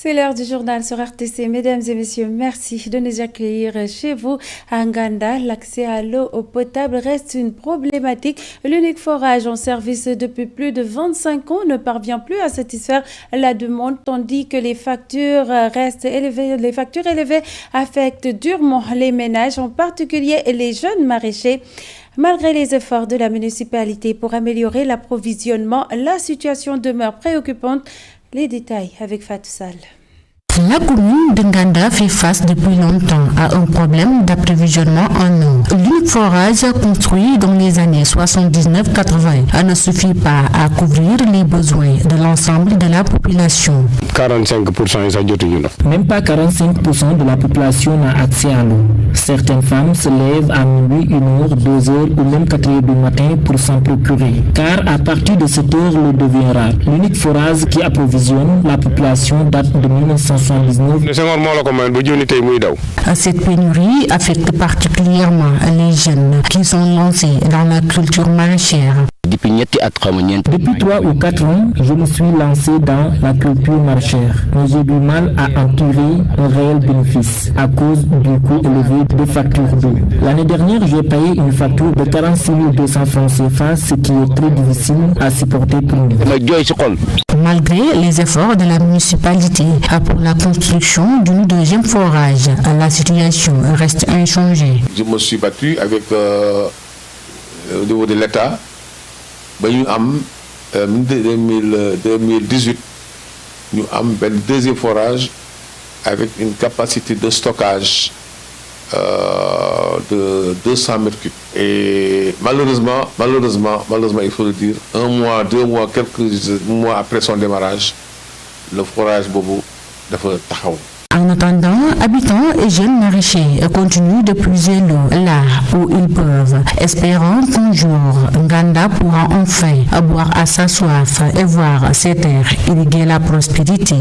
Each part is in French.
C'est l'heure du journal sur RTC. Mesdames et messieurs, merci de nous accueillir chez vous. À Nganda, l'accès à l'eau potable reste une problématique. L'unique forage en service depuis plus de 25 ans ne parvient plus à satisfaire la demande, tandis que les factures restent élevées. Les factures élevées affectent durement les ménages, en particulier les jeunes maraîchers. Malgré les efforts de la municipalité pour améliorer l'approvisionnement, la situation demeure préoccupante. Les détails avec Fatou Sall. La commune de Nganda fait face depuis longtemps à un problème d'approvisionnement en eau. L'unique forage construit dans les années 79-80 ne suffit pas à couvrir les besoins de l'ensemble de la population. 45%. Même pas 45% de la population n'a accès à l'eau. Certaines femmes se lèvent à minuit, 1h, 2h ou même 4h du matin pour s'en procurer. Car à partir de cette heure, l'eau devient rare. L'unique forage qui approvisionne la population date de 1979. Cette pénurie affecte particulièrement les jeunes qui sont lancés dans la culture maraîchère. Depuis 3 ou 4 ans, je me suis lancé dans la culture maraîchère, mais j'ai du mal à en tirer un réel bénéfice à cause du coût élevé des factures d'eau. L'année dernière, j'ai payé une facture de 46 200 francs CFA, ce qui est très difficile à supporter pour nous. Malgré les efforts de la municipalité pour la construction d'une deuxième forage, la situation reste inchangée. Je me suis battu avec au niveau de l'État. En 2018, nous avons un deuxième forage avec une capacité de stockage de 200 mètres cubes. Et malheureusement, il faut le dire, 1 mois, 2 mois, quelques mois après son démarrage, le forage Bobo dafa taxaw. En attendant, habitants et jeunes maraîchers continuent de puiser l'eau là où ils peuvent, espérant qu'un jour Nganda pourra enfin boire à sa soif et voir ses terres irriguer la prospérité.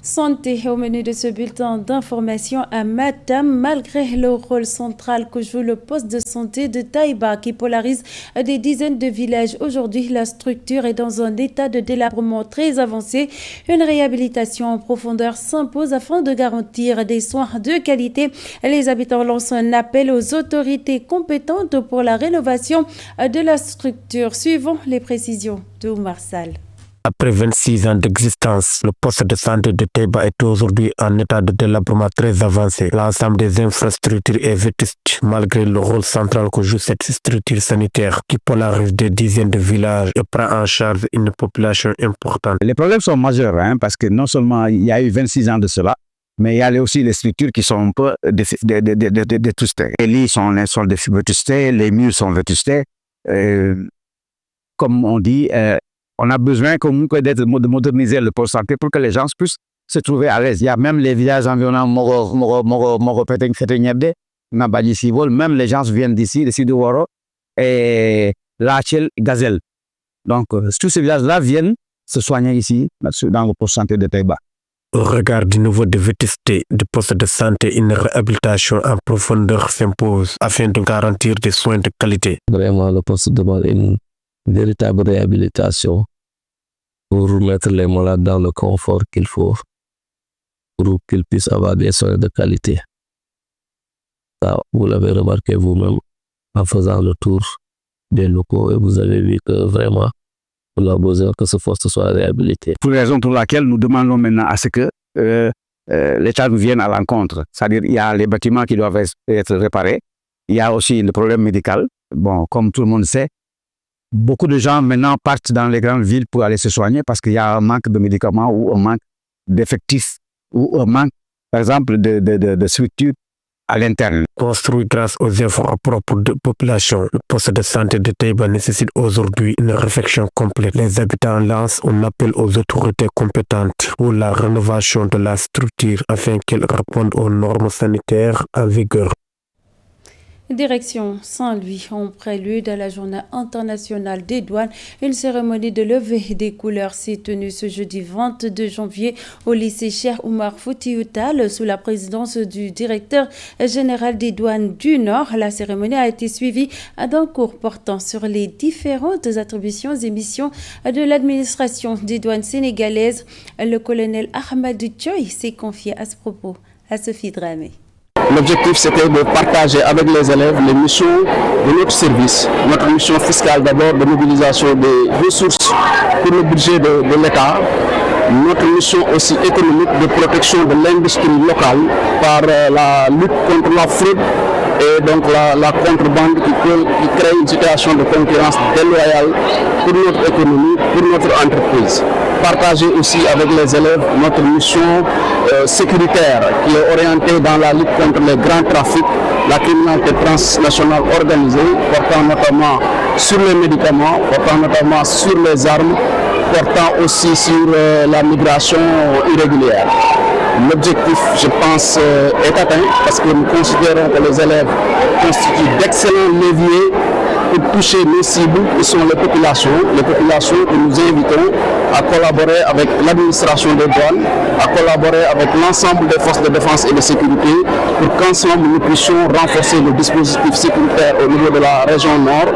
Santé au menu de ce bulletin d'information à Matam. Malgré le rôle central que joue le poste de santé de Taïba qui polarise des dizaines de villages, aujourd'hui la structure est dans un état de délabrement très avancé. Une réhabilitation en profondeur s'impose afin de garantir des soins de qualité. Les habitants lancent un appel aux autorités compétentes pour la rénovation de la structure. Suivons les précisions de Oumar Sall. Après 26 ans d'existence, le poste de santé de Taïba est aujourd'hui en état de délabrement très avancé. L'ensemble des infrastructures est vétuste malgré le rôle central que joue cette structure sanitaire qui polarise des dizaines de villages et prend en charge une population importante. Les problèmes sont majeurs parce que non seulement il y a eu 26 ans de cela, mais il y a aussi les structures qui sont un peu vétustes. Les lits sont vétustés, les murs sont vétustés. Comme on dit, on a besoin de moderniser le poste de santé pour que les gens puissent se trouver à l'aise. Il y a même les villages environnants, même les gens viennent d'ici, de Sidouaro et Lachel, Gazelle. Donc, tous ces villages-là viennent se soigner ici, dans le poste de santé de Taïba. Au regard du niveau de vétusté du poste de santé, une réhabilitation en profondeur s'impose afin de garantir des soins de qualité. Vraiment, le poste demande une véritable réhabilitation pour mettre les malades dans le confort qu'il faut pour qu'ils puissent avoir des soins de qualité. Ça, vous l'avez remarqué vous-même en faisant le tour des locaux et vous avez vu que vraiment on a besoin que ce poste soit réhabilité. Pour la raison pour laquelle nous demandons maintenant à ce que l'État nous vienne à l'encontre. C'est-à-dire il y a les bâtiments qui doivent être réparés. Il y a aussi le problème médical. Bon, comme tout le monde sait, beaucoup de gens maintenant partent dans les grandes villes pour aller se soigner parce qu'il y a un manque de médicaments ou un manque d'effectifs ou un manque, par exemple, de structures à l'interne. Construit grâce aux efforts propres de population, le poste de santé de Taïba nécessite aujourd'hui une réflexion complète. Les habitants lancent un appel aux autorités compétentes pour la rénovation de la structure afin qu'elle réponde aux normes sanitaires en vigueur. Direction Saint-Louis, en prélude à la Journée internationale des douanes, une cérémonie de levée des couleurs s'est tenue ce jeudi 22 janvier au lycée Cheikh Oumar Foutiyou Tall sous la présidence du directeur général des douanes du Nord. La cérémonie a été suivie d'un cours portant sur les différentes attributions et missions de l'administration des douanes sénégalaises. Le colonel Ahmadou Thioye s'est confié à ce propos à Sophie Dramé. L'objectif, c'était de partager avec les élèves les missions de notre service. Notre mission fiscale d'abord, de mobilisation des ressources pour le budget de l'État. Notre mission aussi économique de protection de l'industrie locale par la lutte contre la fraude et donc la contrebande qui crée une situation de concurrence déloyale pour notre économie, pour notre entreprise. Partager aussi avec les élèves notre mission sécuritaire qui est orientée dans la lutte contre les grands trafics, la criminalité transnationale organisée, portant notamment sur les médicaments, portant notamment sur les armes, portant aussi sur la migration irrégulière. L'objectif, je pense, est atteint parce que nous considérons que les élèves constituent d'excellents leviers pour toucher nos cibles qui sont les populations que nous invitons à collaborer avec l'administration des douanes, à collaborer avec l'ensemble des forces de défense et de sécurité pour qu'ensemble nous puissions renforcer le dispositif sécuritaire au niveau de la région Nord,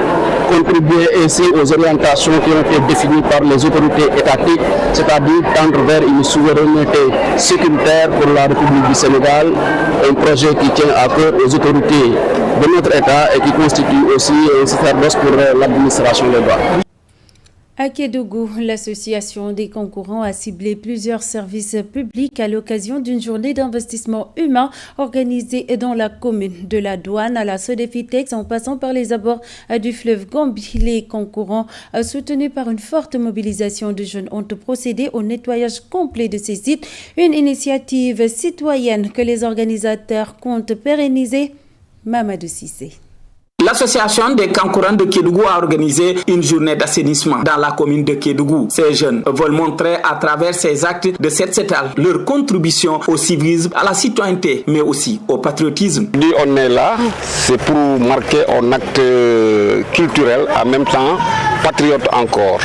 contribuer ainsi aux orientations qui ont été définies par les autorités étatiques, c'est-à-dire tendre vers une souveraineté sécuritaire pour la République du Sénégal, un projet qui tient à cœur aux autorités de notre État et qui constitue aussi un sacerdoce pour l'administration des douanes. À Kédougou, l'association des concurrents a ciblé plusieurs services publics à l'occasion d'une journée d'investissement humain organisée dans la commune. De la douane à la Sodefitex en passant par les abords du fleuve Gambie. Les concurrents, soutenus par une forte mobilisation de jeunes, ont procédé au nettoyage complet de ces sites. Une initiative citoyenne que les organisateurs comptent pérenniser. Mamadou Cissé. L'association des concurrents de Kédougou a organisé une journée d'assainissement dans la commune de Kédougou. Ces jeunes veulent montrer à travers ces actes de cette sétale leur contribution au civisme, à la citoyenneté, mais aussi au patriotisme. On est là, c'est pour marquer un acte culturel, en même temps patriote encore.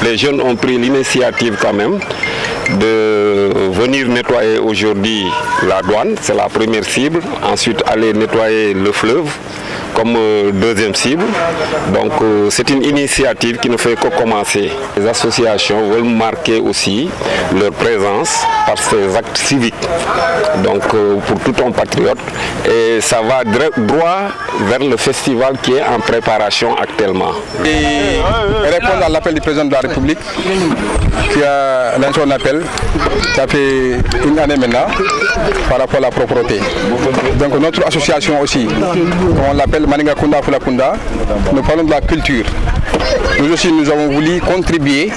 Les jeunes ont pris l'initiative quand même de venir nettoyer aujourd'hui la douane, c'est la première cible. Ensuite aller nettoyer le fleuve comme deuxième cible. Donc c'est une initiative qui ne fait que commencer. Les associations veulent marquer aussi leur présence par ces actes civiques. Donc pour tout un patriote. Et ça va droit vers le festival qui est en préparation actuellement. Et répondre à l'appel du président de la République qui a lancé un appel, ça fait une année maintenant, par rapport à la propreté. Donc notre association aussi, on l'appelle Maninga Kunda Fulakunda, nous parlons de la culture. Nous aussi, nous avons voulu contribuer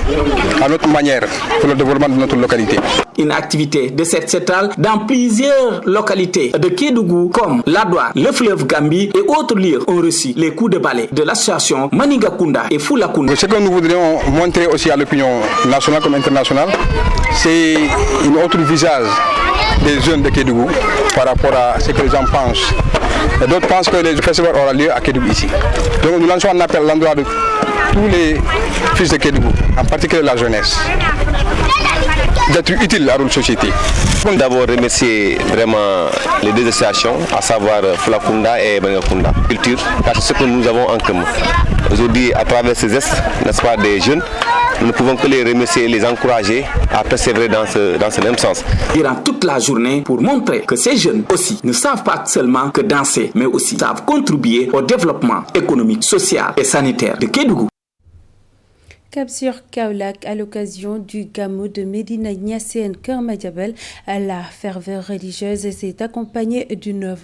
à notre manière pour le développement de notre localité. Une activité de cette sétale dans plusieurs localités de Kédougou comme la douane, le fleuve Gambie et autres lieux ont reçu les coups de balai de l'association Maninga Kunda et Fulakunda. Ce que nous voudrions montrer aussi à l'opinion nationale comme internationale, c'est une autre visage des jeunes de Kédougou par rapport à ce que les gens pensent. Et d'autres pensent que le festival aura lieu à Kédougou ici. Donc nous lançons un appel à l'endroit de tous les fils de Kédougou, en particulier la jeunesse, d'être utiles à la société. D'abord remercier vraiment les deux associations, à savoir Fulakunda et Bangakunda Culture, car c'est ce que nous avons en commun. Aujourd'hui, à travers ces gestes, n'est-ce pas, des jeunes, nous ne pouvons que les remercier et les encourager à persévérer dans ce même sens. Durant toute la journée pour montrer que ces jeunes aussi ne savent pas seulement que danser, mais aussi savent contribuer au développement économique, social et sanitaire de Kédougou. Cap sur Kaolack à l'occasion du Gamo de Médina Niassène Kermadiabel. La ferveur religieuse s'est accompagnée d'une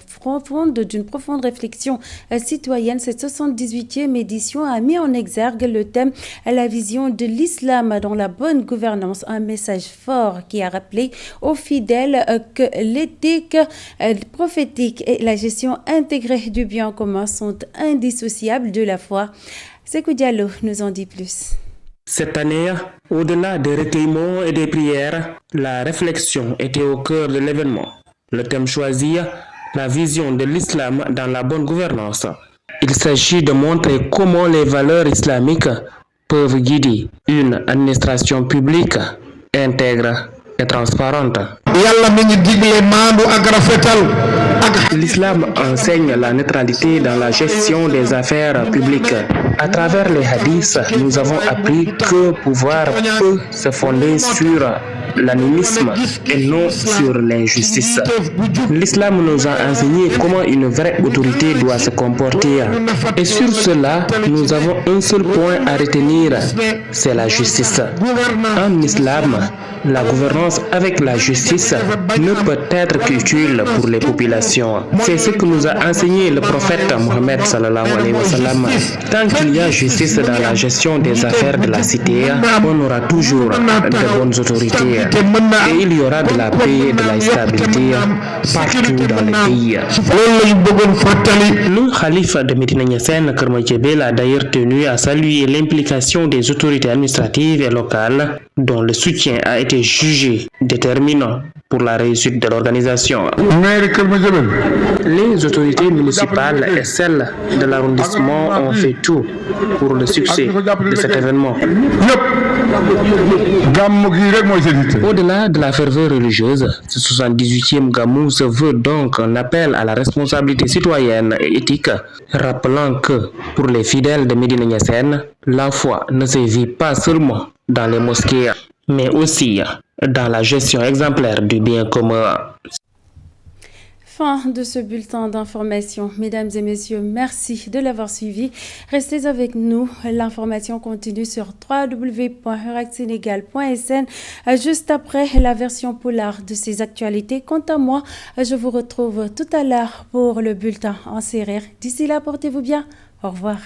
profonde réflexion citoyenne. Cette 78e édition a mis en exergue le thème la vision de l'islam dans la bonne gouvernance. Un message fort qui a rappelé aux fidèles que l'éthique prophétique et la gestion intégrée du bien commun sont indissociables de la foi. Sékou Diallo nous en dit plus. Cette année, au-delà des recueillements et des prières, la réflexion était au cœur de l'événement. Le thème choisi, la vision de l'islam dans la bonne gouvernance. Il s'agit de montrer comment les valeurs islamiques peuvent guider une administration publique intègre et transparente. L'islam enseigne la neutralité dans la gestion des affaires publiques. À travers les hadiths, nous avons appris que le pouvoir peut se fonder sur l'animisme et non sur l'injustice. L'islam nous a enseigné comment une vraie autorité doit se comporter. Et sur cela, nous avons un seul point à retenir, c'est la justice. En islam, la gouvernance avec la justice ne peut être qu'utile pour les populations. C'est ce que nous a enseigné le prophète Mohammed sallallahu alayhi wa sallam. Tant qu'il y a justice dans la gestion des affaires de la cité, on aura toujours de bonnes autorités. Et il y aura de la paix et de la stabilité partout dans le pays. Le calife de Médina Niassène, Keur Madiabel, a d'ailleurs tenu à saluer l'implication des autorités administratives et locales dont le soutien a été jugé déterminant pour la réussite de l'organisation. Les autorités municipales et celles de l'arrondissement ont fait tout pour le succès de cet événement. Au-delà de la ferveur religieuse, ce 78e Gamou se veut donc un appel à la responsabilité citoyenne et éthique, rappelant que pour les fidèles de Médina Niassène, la foi ne se vit pas seulement dans les mosquées, mais aussi dans la gestion exemplaire du bien commun. Fin de ce bulletin d'information. Mesdames et messieurs, merci de l'avoir suivi. Restez avec nous. L'information continue sur www.ruracsenegal.sn juste après la version polar de ces actualités. Quant à moi, je vous retrouve tout à l'heure pour le bulletin en séeréer. D'ici là, portez-vous bien. Au revoir.